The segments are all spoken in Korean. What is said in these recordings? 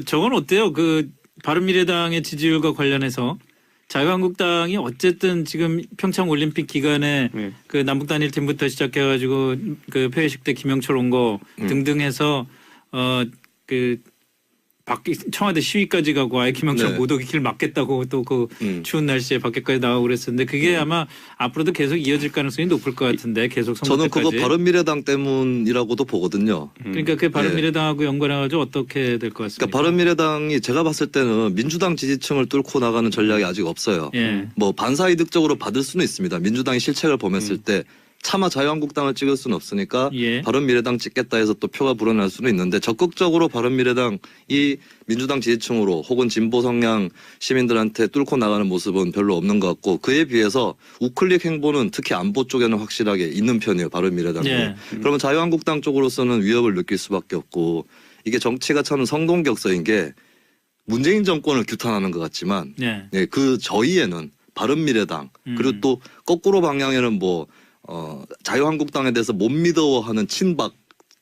저건 어때요? 바른미래당의 지지율과 관련해서 자유한국당이 어쨌든 지금 평창 올림픽 기간에 그 남북 단일팀부터 시작해가지고 그 폐회식 때 김영철 온 거 등등 해서 청와대 시위까지 가고 아예 김영철 못 오게 길 막겠다고 또 추운 날씨에 밖에까지 나가고 그랬었는데 그게 아마 앞으로도 계속 이어질 가능성이 높을 것 같은데 계속 선거 저는 때까지. 그거 바른미래당 때문이라고도 보거든요. 그러니까 그 바른미래당하고 연관해가지고 어떻게 될 것 같습니까? 그러니까 바른미래당이 제가 봤을 때는 민주당 지지층을 뚫고 나가는 전략이 아직 없어요. 뭐 반사이득적으로 받을 수는 있습니다. 민주당이 실책을 범했을 때 차마 자유한국당을 찍을 수는 없으니까 바른미래당 찍겠다 해서 또 표가 불어날 수는 있는데 적극적으로 바른미래당이 민주당 지지층으로 혹은 진보 성향 시민들한테 뚫고 나가는 모습은 별로 없는 것 같고 그에 비해서 우클릭 행보는 특히 안보 쪽에는 확실하게 있는 편이에요. 바른미래당이. 그러면 자유한국당 쪽으로서는 위협을 느낄 수밖에 없고 이게 정치가 참 성동격서인 게 문재인 정권을 규탄하는 것 같지만 그 저희에는 바른미래당 그리고 또 거꾸로 방향에는 자유한국당에 대해서 못 믿어하는 친박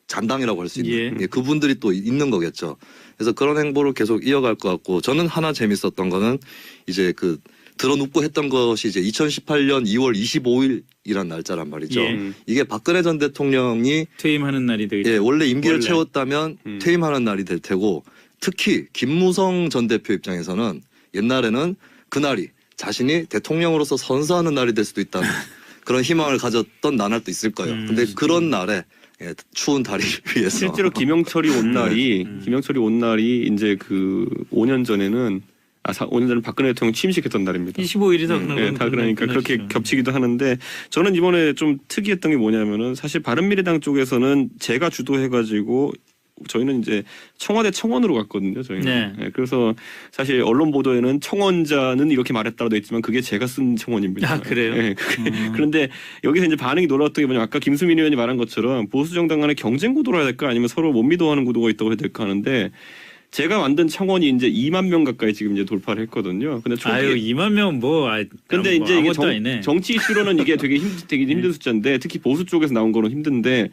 잔당이라고 할 수 있는 그분들이 또 있는 거겠죠. 그래서 그런 행보를 계속 이어갈 것 같고 저는 하나 재밌었던 거는 이제 드러눕고 했던 것이 이제 2018년 2월 25일이란 날짜란 말이죠. 이게 박근혜 전 대통령이 퇴임하는 날이 되겠죠. 원래 임기를 채웠다면 퇴임하는 날이 될 테고 특히 김무성 전 대표 입장에서는 옛날에는 그날이 자신이 대통령으로서 선서하는 날이 될 수도 있다는 그런 희망을 가졌던 나날도 있을 거예요. 근데 그런 날에 추운 다리를 위해서 실제로 김영철이 온 날이 이제 5년 전에는 5년 전에 박근혜 대통령 취임식했던 날입니다. 25일이다. 다 그러니까 그렇게 겹치기도 하는데 저는 이번에 좀 특이했던 게 뭐냐면은 사실 바른미래당 쪽에서는 제가 주도해가지고 저희는 이제 청와대 청원으로 갔거든요. 저희는. 그래서 사실 언론 보도에는 청원자는 이렇게 말했다고 돼 있지만 그게 제가 쓴 청원입니다. 아, 그래요? 그런데 여기서 이제 반응이 놀라웠던 게 뭐냐면 아까 김수민 의원이 말한 것처럼 보수 정당 간의 경쟁 구도로 해야 될까 아니면 서로 못 믿어하는 구도가 있다고 해야 될까 하는데 제가 만든 청원이 이제 2만 명 가까이 지금 이제 돌파를 했거든요. 근데 2만 명 근데 이제 이게 정치 이슈로는 이게 되게 힘든 숫자인데 특히 보수 쪽에서 나온 거는 힘든데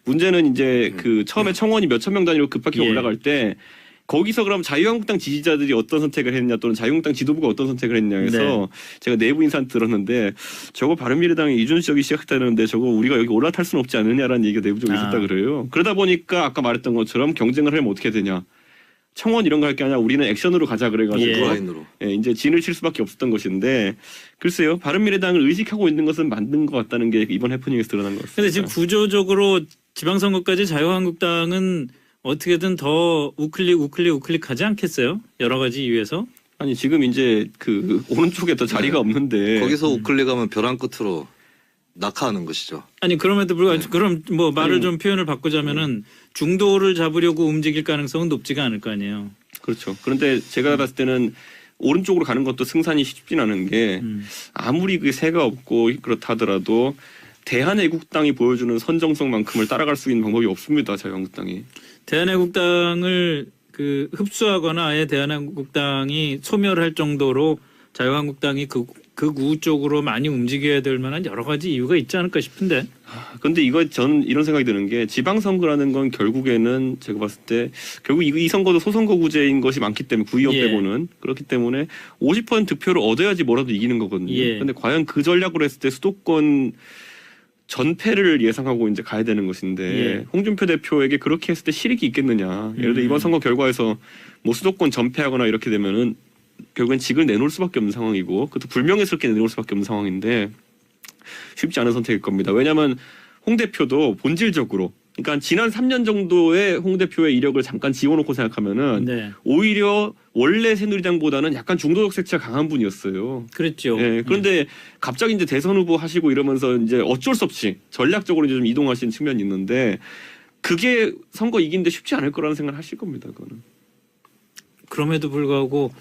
문제는 이제 처음에 청원이 몇천 명 단위로 급하게 올라갈 때 거기서 그럼 자유한국당 지지자들이 어떤 선택을 했냐 또는 자유한국당 지도부가 어떤 선택을 했냐 해서 제가 내부 인사한테 들었는데 저거 바른미래당이 이준석이 시작했다는데 저거 우리가 여기 올라탈 수는 없지 않느냐라는 얘기가 내부적으로 있었다 그래요. 그러다 보니까 아까 말했던 것처럼 경쟁을 하면 어떻게 되냐. 청원 이런 거 할 게 아니라 우리는 액션으로 가자 그래가지고 이제 진을 칠 수밖에 없었던 것인데 글쎄요. 바른미래당을 의식하고 있는 것은 맞는 것 같다는 게 이번 해프닝에서 드러난 것 같습니다. 그런데 지금 구조적으로 지방선거까지 자유한국당은 어떻게든 더 우클릭 하지 않겠어요? 여러 가지 이유에서? 아니 지금 이제 오른쪽에 더 자리가 없는데 거기서 우클릭하면 벼랑 끝으로 낙하하는 것이죠. 아니 그럼에도 불구하고 그럼 말을 좀 표현을 바꾸자면은 중도를 잡으려고 움직일 가능성은 높지가 않을 거 아니에요. 그렇죠. 그런데 제가 봤을 때는 오른쪽으로 가는 것도 승산이 쉽진 않은 게 아무리 새가 없고 그렇다 하더라도 대한애국당이 보여주는 선정성만큼을 따라갈 수 있는 방법이 없습니다. 자유한국당이. 대한애국당을 흡수하거나 아예 대한애국당이 소멸할 정도로 자유한국당이 극우 쪽으로 많이 움직여야 될 만한 여러 가지 이유가 있지 않을까 싶은데. 근데 저는 이런 생각이 드는 게 지방선거라는 건 결국에는 제가 봤을 때 결국 이 선거도 소선거구제인 것이 많기 때문에 구의원 빼고는 그렇기 때문에 50% 득표를 얻어야지 뭐라도 이기는 거거든요. 근데 과연 그 전략으로 했을 때 수도권 전패를 예상하고 이제 가야 되는 것인데 홍준표 대표에게 그렇게 했을 때 실익이 있겠느냐. 예를 들어 이번 선거 결과에서 수도권 전패하거나 이렇게 되면은 결국엔 직을 내놓을 수밖에 없는 상황이고 그것도 불명예스럽게 내놓을 수밖에 없는 상황인데 쉽지 않은 선택일 겁니다. 왜냐하면 홍 대표도 본질적으로 그러니까 지난 3년 정도의 홍 대표의 이력을 잠깐 지워놓고 생각하면은 오히려 원래 새누리당보다는 약간 중도적 색채가 강한 분이었어요. 그렇죠. 그런데 갑자기 이제 대선 후보 하시고 이러면서 이제 어쩔 수 없이 전략적으로 이제 좀 이동하시는 측면이 있는데 그게 선거 이기는데 쉽지 않을 거라는 생각을 하실 겁니다. 그거는. 그럼에도 불구하고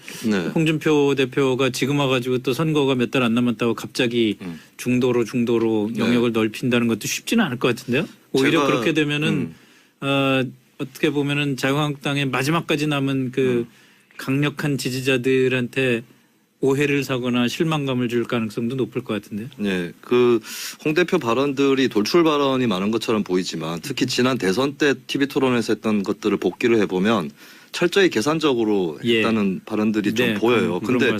홍준표 대표가 지금 와가지고 또 선거가 몇 달 안 남았다고 갑자기 중도로 영역을 넓힌다는 것도 쉽지는 않을 것 같은데요. 오히려 그렇게 되면은 어떻게 보면은 자유한국당의 마지막까지 남은 강력한 지지자들한테 오해를 사거나 실망감을 줄 가능성도 높을 것 같은데요. 홍 대표 발언들이 돌출 발언이 많은 것처럼 보이지만 특히 지난 대선 때 TV 토론에서 했던 것들을 복기를 해보면 철저히 계산적으로 했다는 발언들이 좀 보여요. 근데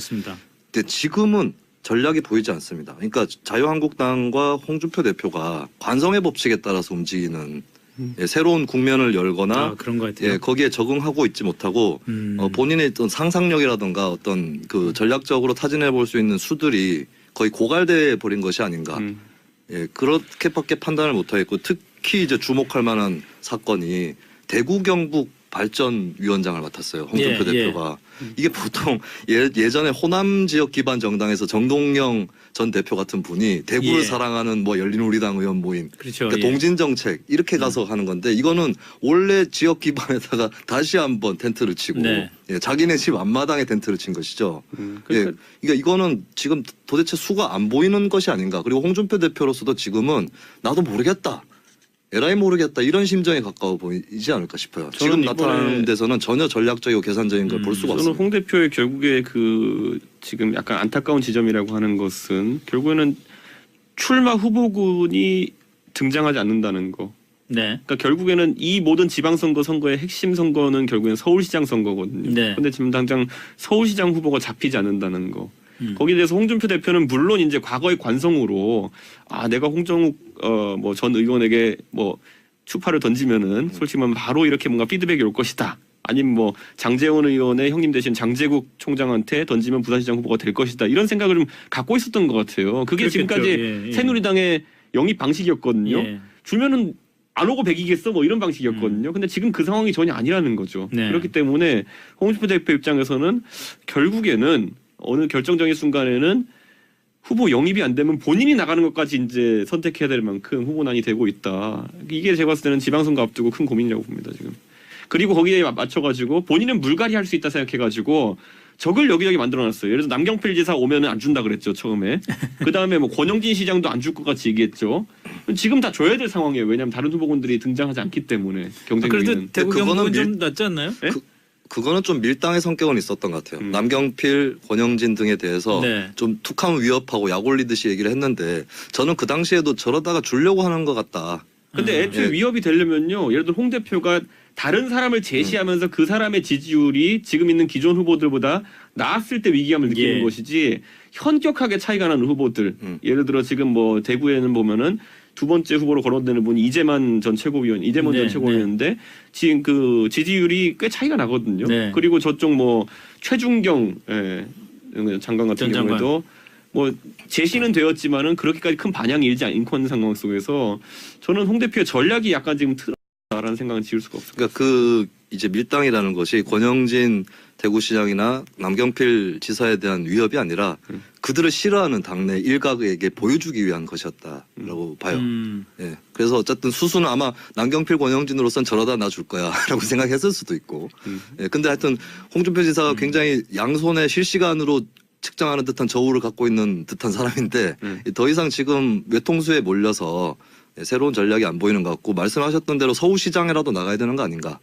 지금은 전략이 보이지 않습니다. 그러니까 자유한국당과 홍준표 대표가 관성의 법칙에 따라서 움직이는 새로운 국면을 열거나 그런 것 같아요. 거기에 적응하고 있지 못하고 본인의 어떤 상상력이라든가 어떤 그 전략적으로 타진해 볼 수 있는 수들이 거의 고갈돼 버린 것이 아닌가. 그렇게밖에 판단을 못하겠고 특히 이제 주목할 만한 사건이 대구 경북 발전위원장을 맡았어요. 홍준표 대표가. 이게 보통 예전에 호남 지역 기반 정당에서 정동영 전 대표 같은 분이 대구를 사랑하는 뭐 열린우리당 의원 모임, 그러니까 동진 정책 이렇게 가서 하는 건데 이거는 원래 지역 기반에다가 다시 한번 텐트를 치고 자기네 집 앞마당에 텐트를 친 것이죠. 그러니까 이거는 지금 도대체 수가 안 보이는 것이 아닌가. 그리고 홍준표 대표로서도 지금은 나도 모르겠다. 에라이 모르겠다 이런 심정에 가까워 보이지 않을까 싶어요. 지금 나타나는 데서는 전혀 전략적이고 계산적인 걸 볼 수가 없습니다. 저는 홍 대표의 결국에 그 지금 약간 안타까운 지점이라고 하는 것은 결국에는 출마 후보군이 등장하지 않는다는 거. 그러니까 결국에는 이 모든 지방선거 선거의 핵심 선거는 결국엔 서울시장 선거거든요. 그런데 지금 당장 서울시장 후보가 잡히지 않는다는 거. 거기에 대해서 홍준표 대표는 물론 이제 과거의 관성으로 내가 홍정욱 뭐 전 의원에게 뭐 추파를 던지면은 솔직히 말하면 바로 이렇게 뭔가 피드백이 올 것이다. 아니면 뭐 장제원 의원의 형님 대신 장제국 총장한테 던지면 부산시장 후보가 될 것이다. 이런 생각을 좀 갖고 있었던 것 같아요. 그게 그렇겠죠. 지금까지 새누리당의 영입 방식이었거든요. 주면은 안 오고 배기겠어 뭐 이런 방식이었거든요. 근데 지금 그 상황이 전혀 아니라는 거죠. 그렇기 때문에 홍준표 대표 입장에서는 결국에는 어느 결정적인 순간에는 후보 영입이 안 되면 본인이 나가는 것까지 이제 선택해야 될 만큼 후보난이 되고 있다. 이게 제가 봤을 때는 지방선거 앞두고 큰 고민이라고 봅니다 지금. 그리고 거기에 맞춰가지고 본인은 물갈이 할 수 있다 생각해가지고 적을 여기저기 만들어놨어요. 예를 들어 남경필 지사 오면은 안 준다 그랬죠 처음에. 그 다음에 뭐 권영진 시장도 안 줄 것 같이 얘기했죠. 지금 다 줘야 될 상황이에요. 왜냐하면 다른 후보군들이 등장하지 않기 때문에 경쟁력은. 그래도 대구 경북은 좀 낫지 않나요? 네? 그거는 좀 밀당의 성격은 있었던 것 같아요. 남경필, 권영진 등에 대해서 좀 툭하면 위협하고 약 올리듯이 얘기를 했는데 저는 그 당시에도 저러다가 주려고 하는 것 같다. 근데 애초에 위협이 되려면요. 예를 들어 홍 대표가 다른 사람을 제시하면서 그 사람의 지지율이 지금 있는 기존 후보들보다 나았을 때 위기감을 느끼는 것이지 현격하게 차이가 나는 후보들. 예를 들어 지금 뭐 대구에는 보면은 두 번째 후보로 거론되는 분이 이재만 전 최고위원, 이재만 전 최고위원인데 지금 그 지지율이 꽤 차이가 나거든요. 그리고 저쪽 뭐 최준경 장관 같은 경우에도 뭐 제시는 되었지만은 그렇게까지 큰 반향이 일지 않고 있는 상황 속에서 저는 홍 대표의 전략이 약간 지금 틀었다라는 생각은 지울 수가 없습니다. 그러니까 그 이제 밀당이라는 것이 권영진 대구시장이나 남경필 지사에 대한 위협이 아니라 그들을 싫어하는 당내 일각에게 보여주기 위한 것이었다라고 봐요. 그래서 어쨌든 수수는 아마 남경필 권영진으로선 저러다 나 줄 거야 라고 생각했을 수도 있고 근데 하여튼 홍준표 지사가 굉장히 양손에 실시간으로 측정하는 듯한 저울을 갖고 있는 듯한 사람인데 더 이상 지금 외통수에 몰려서 새로운 전략이 안 보이는 것 같고 말씀하셨던 대로 서울시장이라도 나가야 되는 거 아닌가.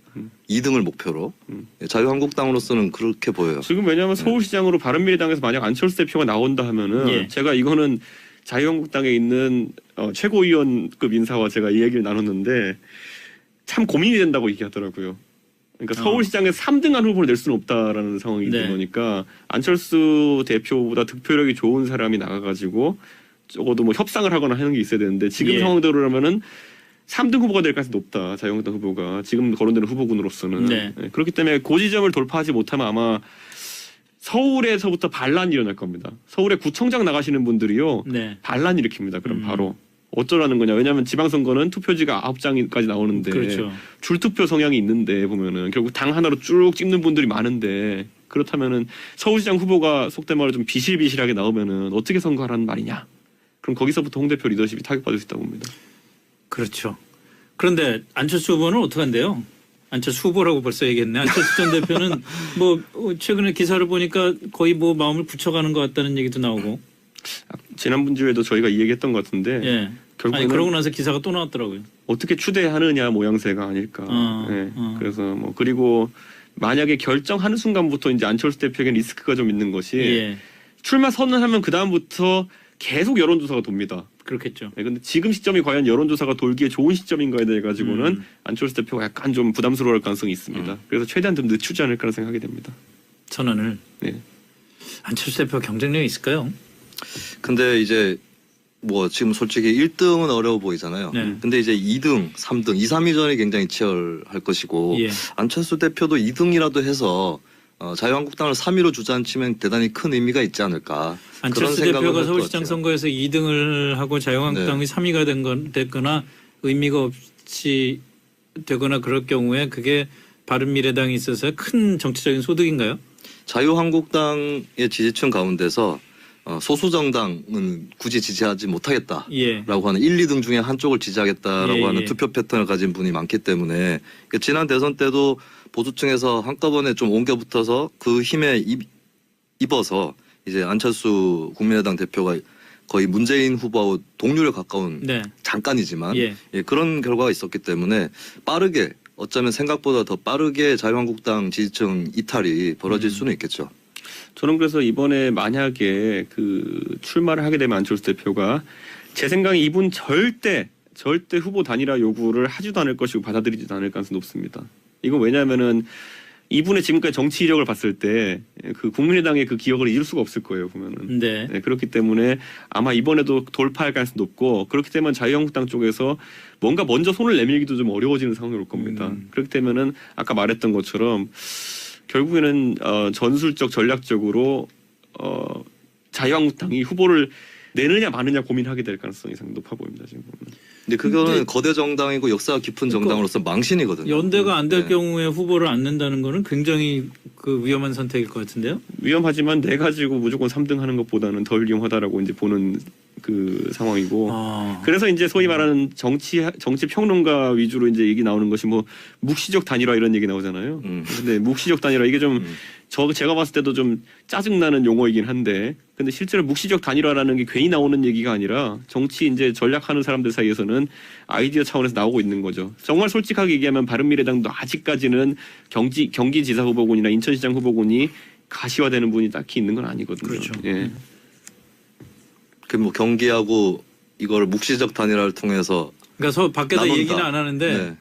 2등을 목표로. 자유한국당으로서는 그렇게 보여요. 지금 왜냐하면 서울시장으로 바른미래당에서 만약 안철수 대표가 나온다 하면은 제가 이거는 자유한국당에 있는 최고위원급 인사와 제가 이 얘기를 나눴는데 참 고민이 된다고 얘기하더라고요. 그러니까 서울시장에서 3등한 후보를 낼 수는 없다라는 상황이 된 거니까 안철수 대표보다 득표력이 좋은 사람이 나가가지고 적어도 뭐 협상을 하거나 하는 게 있어야 되는데 지금 상황대로라면은 3등 후보가 될 가능성이 높다. 자유한국당 후보가 지금 거론되는 후보군으로서는. 그렇기 때문에 그 지점을 돌파하지 못하면 아마 서울에서부터 반란이 일어날 겁니다. 서울에 구청장 나가시는 분들이요. 반란 일으킵니다. 그럼 바로. 어쩌라는 거냐. 왜냐하면 지방선거는 투표지가 9장까지 나오는데 줄투표 성향이 있는데 보면은 결국 당 하나로 쭉 찍는 분들이 많은데 그렇다면은 서울시장 후보가 속된 말로 좀 비실비실하게 나오면은 어떻게 선거하라는 말이냐. 그럼 거기서부터 홍 대표 리더십이 타격받을 수 있다고 봅니다. 그렇죠. 그런데 안철수 후보는 어떻게 한대요? 안철수 후보라고 벌써 얘기했네. 안철수 전 대표는 뭐 최근에 기사를 보니까 거의 뭐 마음을 굳혀가는 것 같다는 얘기도 나오고. 지난번 주에도 저희가 이 얘기했던 것 같은데 결국에는 그러고 나서 기사가 또 나왔더라고요. 어떻게 추대하느냐 모양새가 아닐까. 그래서 뭐 그리고 만약에 결정하는 순간부터 이제 안철수 대표에게 리스크가 좀 있는 것이 출마 선언하면 그 다음부터 계속 여론조사가 돕니다. 그렇겠죠. 네, 근데 지금 시점이 과연 여론조사가 돌기에 좋은 시점인가에 대해 가지고는 안철수 대표가 약간 좀 부담스러울 가능성이 있습니다. 그래서 최대한 좀 늦추지 않을까 생각이 됩니다. 선언을. 네. 안철수 대표 경쟁력이 있을까요? 근데 이제 뭐 지금 솔직히 1등은 어려워 보이잖아요. 네. 근데 이제 2등, 3등, 2, 3위전이 굉장히 치열할 것이고 예. 안철수 대표도 2등이라도 해서 자유한국당을 3위로 주저앉히면 대단히 큰 의미가 있지 않을까. 안철수 대표가 서울시장 선거에서 2등을 하고 자유한국당이 3위가 됐거나 의미가 없이 되거나 그럴 경우에 그게 바른미래당이 있어서 큰 정치적인 소득인가요? 자유한국당의 지지층 가운데서 소수 정당은 굳이 지지하지 못하겠다라고 예. 하는 1, 2등 중에 한쪽을 지지하겠다라고 예, 하는 예. 투표 패턴을 가진 분이 많기 때문에 지난 대선 때도 보수층에서 한꺼번에 좀 옮겨붙어서 그 힘에 입어서 이제 안철수 국민의당 대표가 거의 문재인 후보와 동률에 가까운 네. 잠깐이지만 예. 그런 결과가 있었기 때문에 빠르게 어쩌면 생각보다 더 빠르게 자유한국당 지지층 이탈이 벌어질 수는 있겠죠. 저는 그래서 이번에 만약에 그 출마를 하게 되면 안철수 대표가 제 생각에 이분 절대 후보 단일화 요구를 하지도 않을 것이고 받아들이지도 않을 가능성이 높습니다. 이건 왜냐하면은 이분의 지금까지 정치 이력을 봤을 때 그 국민의당의 그 기억을 잊을 수가 없을 거예요 보면은. 네. 네, 그렇기 때문에 아마 이번에도 돌파할 가능성이 높고 그렇기 때문에 자유한국당 쪽에서 뭔가 먼저 손을 내밀기도 좀 어려워지는 상황이 올 겁니다. 그렇기 때문에는 아까 말했던 것처럼 결국에는 전술적 전략적으로 자유한국당이 후보를 내느냐 마느냐 고민하게 될 가능성이 상당히 높아 보입니다 지금 보면. 근데 그거는 거대 정당이고 역사가 깊은 정당으로서 망신이거든요. 연대가 안 될 네. 경우에 후보를 안 낸다는 거는 굉장히 그 위험한 선택일 것 같은데요. 위험하지만 내 가지고 무조건 3등 하는 것보다는 덜 위험하다라고 이제 보는 그 상황이고. 그래서 이제 소위 말하는 정치 평론가 위주로 이제 얘기 나오는 것이 뭐 묵시적 단일화 이런 얘기 나오잖아요. 근데 묵시적 단일화 이게 좀 제가 봤을 때도 좀 짜증나는 용어이긴 한데 근데 실제로 묵시적 단일화라는 게 괜히 나오는 얘기가 아니라 정치 이제 전략하는 사람들 사이에서는 아이디어 차원에서 나오고 있는 거죠. 정말 솔직하게 얘기하면 바른미래당도 아직까지는 경기지사 후보군이나 인천시장 후보군이 가시화되는 분이 딱히 있는 건 아니거든요. 그렇죠. 예. 그 뭐 경기하고 이걸 묵시적 단일화를 통해서 그러니까 밖에서 나눈다.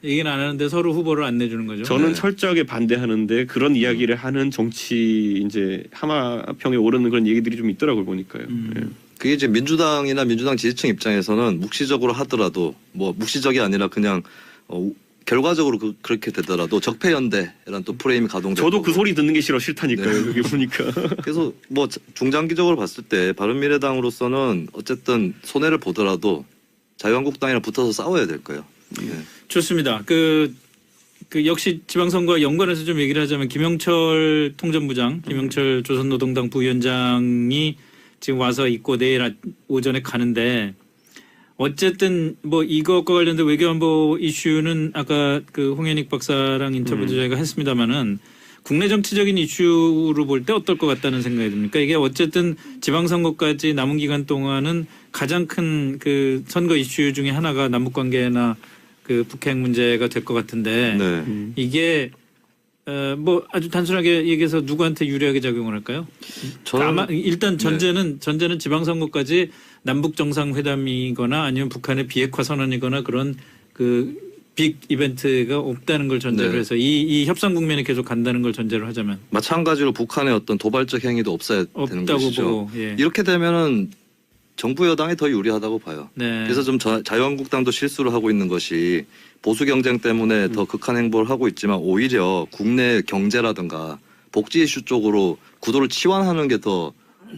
얘기는 안 하는데 서로 후보를 안 내주는 거죠. 저는 네. 철저하게 반대하는데 그런 이야기를 하는 정치 이제 하마평에 오르는 그런 얘기들이 좀 있더라고요 보니까요. 예. 그게 이제 민주당이나 민주당 지지층 입장에서는 묵시적으로 하더라도 뭐 묵시적이 아니라 그냥 결과적으로 그렇게 되더라도 적폐연대라는 또 프레임이 가동되고 저도 그 소리 듣는 게 싫다니까요. 그게 보니까. 그래서 뭐 중장기적으로 봤을 때 바른미래당으로서는 어쨌든 손해를 보더라도 자유한국당이랑 붙어서 싸워야 될 거예요. 네. 좋습니다. 그 역시 지방선거와 연관해서 좀 얘기를 하자면 김영철 통전부장, 김영철 조선노동당 부위원장이 지금 와서 있고 내일 오전에 가는데 어쨌든 뭐 이것과 관련된 외교안보 이슈는 아까 그 홍현익 박사랑 인터뷰도 저희가 했습니다마는 국내 정치적인 이슈로 볼 때 어떨 것 같다는 생각이 듭니까? 이게 어쨌든 지방선거까지 남은 기간 동안은 가장 큰 그 선거 이슈 중에 하나가 남북관계나 그 북핵 문제가 될 것 같은데 네. 이게 뭐 아주 단순하게 얘기해서 누구한테 유리하게 작용을 할까요? 아마 일단 전제는 지방선거까지 남북 정상회담이거나 아니면 북한의 비핵화 선언이거나 그런 그 빅 이벤트가 없다는 걸 전제로 네. 해서 이 협상 국면이 계속 간다는 걸 전제로 하자면 마찬가지로 북한의 어떤 도발적 행위도 없어야 되는 없다고 것이죠. 보고 예. 이렇게 되면은 정부 여당이 더 유리하다고 봐요. 네. 그래서 좀 자유한국당도 실수를 하고 있는 것이 보수 경쟁 때문에 더 극한 행보를 하고 있지만 오히려 국내 경제라든가 복지 이슈 쪽으로 구도를 치환하는 게 더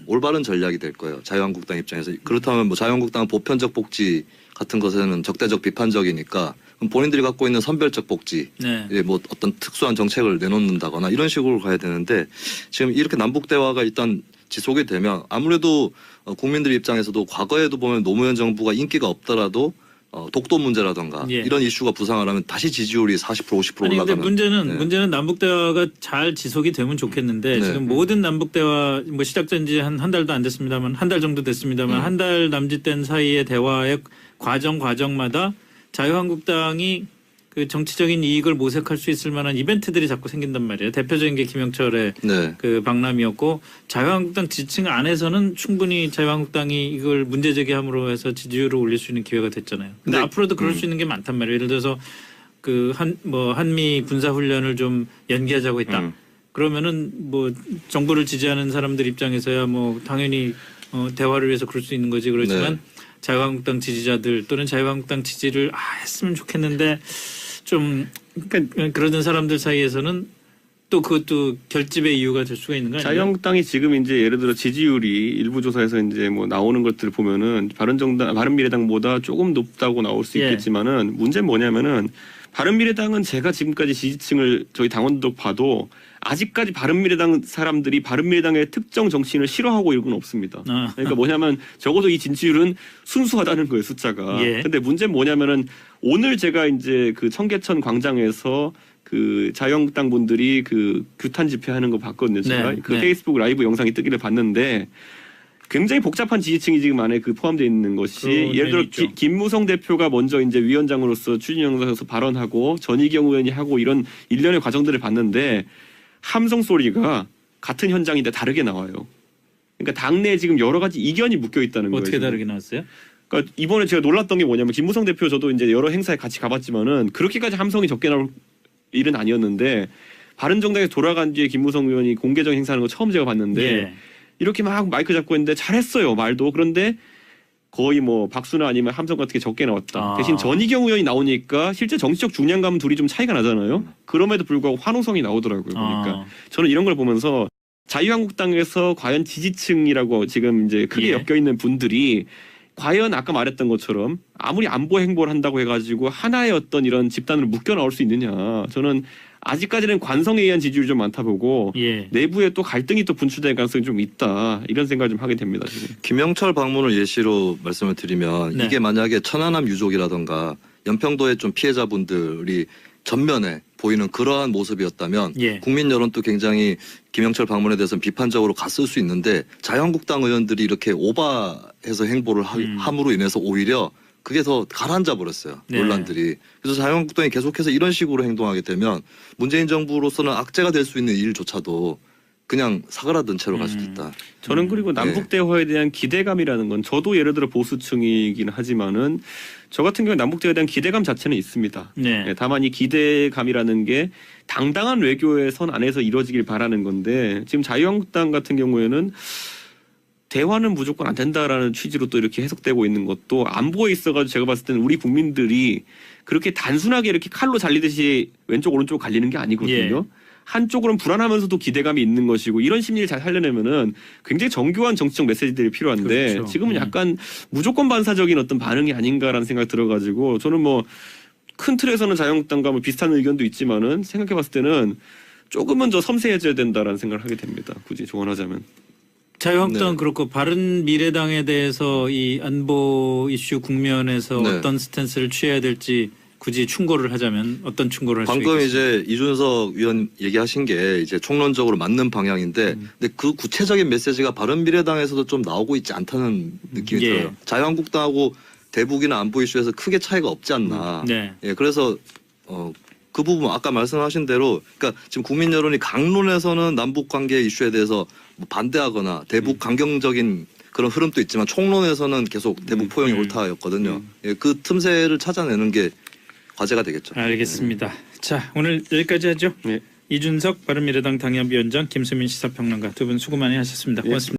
올바른 전략이 될 거예요. 자유한국당 입장에서. 그렇다면 뭐 자유한국당은 보편적 복지 같은 것에는 적대적 비판적이니까 그럼 본인들이 갖고 있는 선별적 복지, 네. 뭐 어떤 특수한 정책을 내놓는다거나 이런 식으로 가야 되는데 지금 이렇게 남북 대화가 일단 지속이 되면 아무래도 국민들 입장에서도 과거에도 보면 노무현 정부가 인기가 없더라도 독도 문제라든가 예. 이런 이슈가 부상을 하면 다시 지지율이 40% 50% 아니 근데 올라가는. 문제는 남북 대화가 잘 지속이 되면 좋겠는데 네. 지금 모든 남북 대화 뭐 시작된 지 한 달도 안 됐습니다만 한 달 정도 됐습니다만 한 달 남짓된 사이의 대화의 과정마다 자유한국당이 그 정치적인 이익을 모색할 수 있을 만한 이벤트들이 자꾸 생긴단 말이에요. 대표적인 게 김영철의 네. 그 박람이었고 자유한국당 지지층 안에서는 충분히 자유한국당이 이걸 문제 제기함으로 해서 지지율을 올릴 수 있는 기회가 됐잖아요. 근데 네. 앞으로도 그럴 수 있는 게 많단 말이에요. 예를 들어서 그 한미 군사 훈련을 좀 연기하자고 했다. 그러면은 뭐 정부를 지지하는 사람들 입장에서야 뭐 당연히 대화를 위해서 그럴 수 있는 거지. 그렇지만 네. 자유한국당 지지자들 또는 자유한국당 지지를 했으면 좋겠는데 좀 그러던 사람들 사이에서는 또 그것도 결집의 이유가 될 수가 있는 거 아니에요? 자유한국당이 지금 이제 예를 들어 지지율이 일부 조사에서 이제 뭐 나오는 것들을 보면은 바른미래당보다 조금 높다고 나올 수 있겠지만은 문제는 뭐냐면은 바른미래당은 제가 지금까지 지지층을 저희 당원들 봐도 아직까지 바른미래당 사람들이 바른미래당의 특정 정치인을 싫어하고 이런 건 없습니다. 그러니까 뭐냐면 적어도 이 지지율은 순수하다는 거예요, 숫자가. 근데 문제는 뭐냐면은 오늘 제가 이제 그 청계천 광장에서 그 자유한국당 분들이 그 규탄 집회하는 거 봤거든요. 제가 그 페이스북 라이브 영상이 뜨기를 봤는데 굉장히 복잡한 지지층이 지금 안에 그 포함되어 있는 것이 예를 들어 김무성 대표가 먼저 이제 위원장으로서 추진 영상에서 발언하고 전희경 의원이 하고 이런 일련의 과정들을 봤는데 함성 소리가 같은 현장인데 다르게 나와요. 그러니까 당내에 지금 여러 가지 이견이 묶여 있다는 거예요. 어떻게 다르게 나왔어요? 그러니까 이번에 제가 놀랐던 게 뭐냐면 김무성 대표 저도 이제 여러 행사에 같이 가봤지만은 그렇게까지 함성이 적게 나올 일은 아니었는데 바른정당에서 돌아간 뒤에 김무성 의원이 공개적 행사하는 거 처음 제가 봤는데 이렇게 막 마이크 잡고 했는데 잘했어요 말도. 그런데 거의 뭐 박수나 아니면 함성 같은 게 적게 나왔다. 대신 전희경 의원이 나오니까 실제 정치적 중량감은 둘이 좀 차이가 나잖아요. 그럼에도 불구하고 환호성이 나오더라고요. 그러니까 저는 이런 걸 보면서 자유한국당에서 과연 지지층이라고 지금 이제 크게 엮여 있는 분들이 과연 아까 말했던 것처럼 아무리 안보 행보를 한다고 해가지고 하나의 어떤 이런 집단으로 묶여 나올 수 있느냐. 저는 아직까지는 관성에 의한 지지율이 좀 많다 보고 내부에 또 갈등이 또 분출될 가능성이 좀 있다. 이런 생각을 좀 하게 됩니다. 지금. 김영철 방문을 예시로 말씀을 드리면 이게 만약에 천안함 유족이라던가 연평도의 좀 피해자분들이 전면에 보이는 그러한 모습이었다면 국민 여론도 굉장히 김영철 방문에 대해서는 비판적으로 갔을 수 있는데 자유한국당 의원들이 이렇게 오바해서 행보를 함으로 인해서 오히려 그게 더 가라앉아 버렸어요. 논란들이. 그래서 자유한국당이 계속해서 이런 식으로 행동하게 되면 문재인 정부로서는 악재가 될 수 있는 일조차도 그냥 사그라든 채로 갈 수도 있다. 저는 그리고 남북 대화에 대한 기대감이라는 건 저도 예를 들어 보수층이긴 하지만은 저 같은 경우에 남북 대화에 대한 기대감 자체는 있습니다. 다만 이 기대감이라는 게 당당한 외교의 선 안에서 이루어지길 바라는 건데 지금 자유한국당 같은 경우에는 대화는 무조건 안 된다라는 취지로 또 이렇게 해석되고 있는 것도 안보에 있어가지고 제가 봤을 때는 우리 국민들이 그렇게 단순하게 이렇게 칼로 잘리듯이 왼쪽 오른쪽 갈리는 게 아니거든요. 한쪽으로는 불안하면서도 기대감이 있는 것이고 이런 심리를 잘 살려내면은 굉장히 정교한 정치적 메시지들이 필요한데 지금은 약간 무조건 반사적인 어떤 반응이 아닌가라는 생각이 들어가지고 저는 뭐 큰 틀에서는 자유한국당과 뭐 비슷한 의견도 있지만은 생각해봤을 때는 조금은 더 섬세해져야 된다라는 생각을 하게 됩니다. 굳이 조언하자면. 자유한국당은 그렇고 바른미래당에 대해서 이 안보 이슈 국면에서 어떤 스탠스를 취해야 될지 굳이 충고를 하자면 어떤 충고를 할 수 있겠습니까? 방금 이제 이준석 의원 얘기하신 게 이제 총론적으로 맞는 방향인데 근데 그 구체적인 메시지가 바른미래당에서도 좀 나오고 있지 않다는 느낌이 들어요. 자유한국당하고 대북이나 안보 이슈에서 크게 차이가 없지 않나. 그래서 그 부분 아까 말씀하신 대로 그러니까 지금 국민 여론이 강론에서는 남북 관계 이슈에 대해서 뭐 반대하거나 대북 강경적인 그런 흐름도 있지만 총론에서는 계속 대북 포용이 옳다였거든요. 그 틈새를 찾아내는 게 과제가 되겠죠. 알겠습니다. 자, 오늘 여기까지 하죠. 이준석 바른미래당 당협위원장, 김수민 시사평론가 두 분 수고 많이 하셨습니다. 고맙습니다.